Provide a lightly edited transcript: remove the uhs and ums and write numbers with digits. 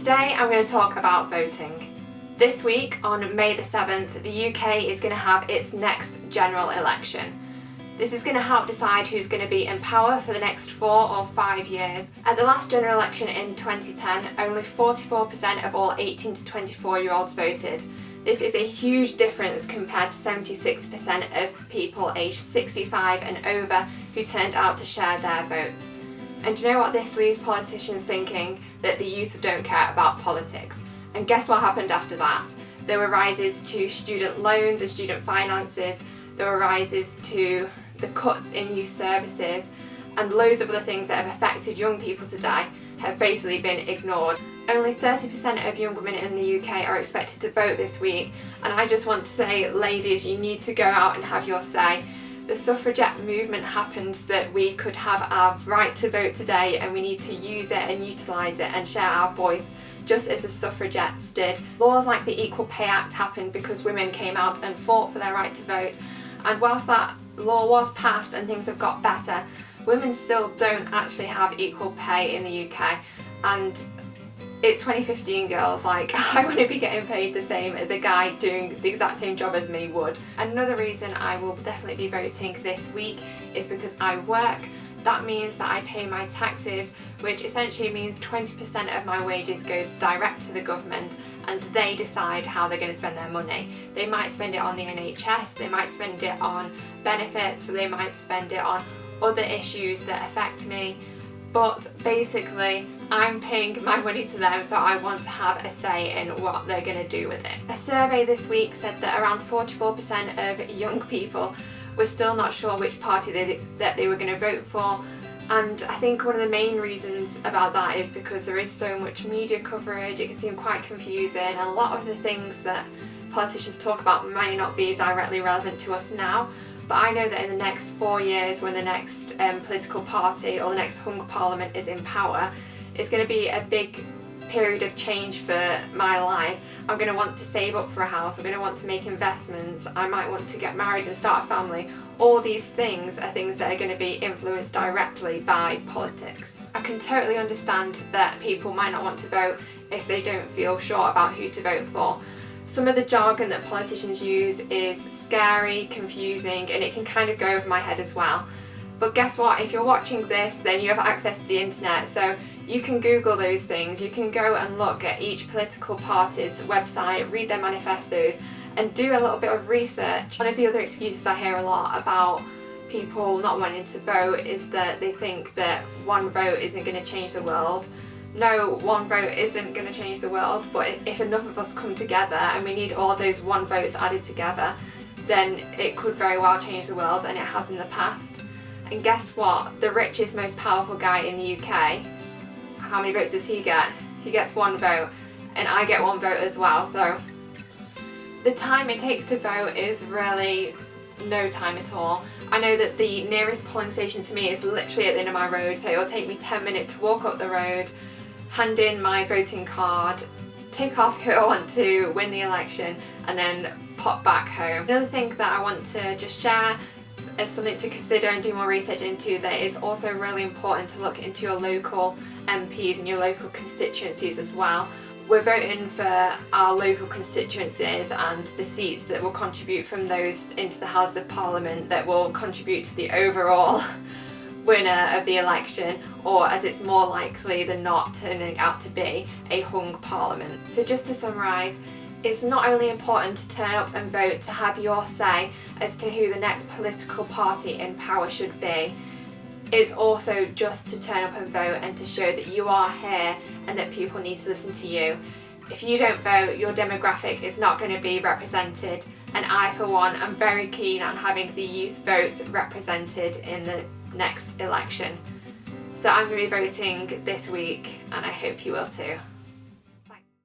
Today I'm going to talk about voting. This week, on May the 7th, the UK is going to have its next general election. This is going to help decide who's going to be in power for the next 4 or 5 years. At the last general election in 2010, only 44% of all 18 to 24-year-olds voted. This is a huge difference compared to 76% of people aged 65 and over who turned out to share their votes. And do you know what this leaves politicians thinking? That the youth don't care about politics. And guess what happened after that? There were rises to student loans and student finances, there were rises to the cuts in youth services, and loads of other things that have affected young people today have basically been ignored. Only 30% of young women in the UK are expected to vote this week, and I just want to say, ladies, you need to go out and have your say. The Suffragette movement happened so that we could have our right to vote today, and we need to use it and utilise it and share our voice just as the suffragettes did. Laws like the Equal Pay Act happened because women came out and fought for their right to vote, and whilst that law was passed and things have got better, women still don't actually have equal pay in the UK. And it's 2015, girls, like, I want to be getting paid the same as a guy doing the exact same job as me would. Another reason I will definitely be voting this week is because I work. That means that I pay my taxes, which essentially means 20% of my wages goes direct to the government, and they decide how they're going to spend their money. They might spend it on the NHS, they might spend it on benefits, they might spend it on other issues that affect me, but basically I'm paying my money to them, so I want to have a say in what they're going to do with it. A survey this week said that around 44% of young people were still not sure which party that they were going to vote for, and I think one of the main reasons about that is because there is so much media coverage. It can seem quite confusing, and a lot of the things that politicians talk about may not be directly relevant to us now, but I know that in the next 4 years, when the next political party or the next hung parliament is in power, it's going to be a big period of change for my life. I'm going to want to save up for a house, I'm going to want to make investments, I might want to get married and start a family. All these things are things that are going to be influenced directly by politics. I can totally understand that people might not want to vote if they don't feel sure about who to vote for. Some of the jargon that politicians use is scary, confusing, and it can kind of go over my head as well. But guess what? If you're watching this, then you have access to the internet, so you can Google those things. You can go and look at each political party's website, read their manifestos, and do a little bit of research. One of the other excuses I hear a lot about people not wanting to vote is that they think that one vote isn't going to change the world. No, one vote isn't going to change the world, but if enough of us come together, and we need all of those one votes added together, then it could very well change the world, and it has in the past. And guess what? The richest, most powerful guy in the UK, how many votes does he get? He gets 1 vote, and I get 1 vote as well, so the time it takes to vote is really no time at all. I know that the nearest polling station to me is literally at the end of my road, so it'll take me 10 minutes to walk up the road, hand in my voting card, tick off who I want to win the election, and then pop back home. Another thing that I want to just share as something to consider and do more research into, that is also really important to look into your local MPs and your local constituencies as well. We're voting for our local constituencies and the seats that will contribute from those into the House of Parliament that will contribute to the overall winner of the election, or as it's more likely than not turning out to be, a hung parliament. So just to summarise, it's not only important to turn up and vote to have your say as to who the next political party in power should be, it's also just to turn up and vote and to show that you are here and that people need to listen to you. If you don't vote, your demographic is not going to be represented, and I for one am very keen on having the youth vote represented in the next election. So I'm going to be voting this week, and I hope you will too.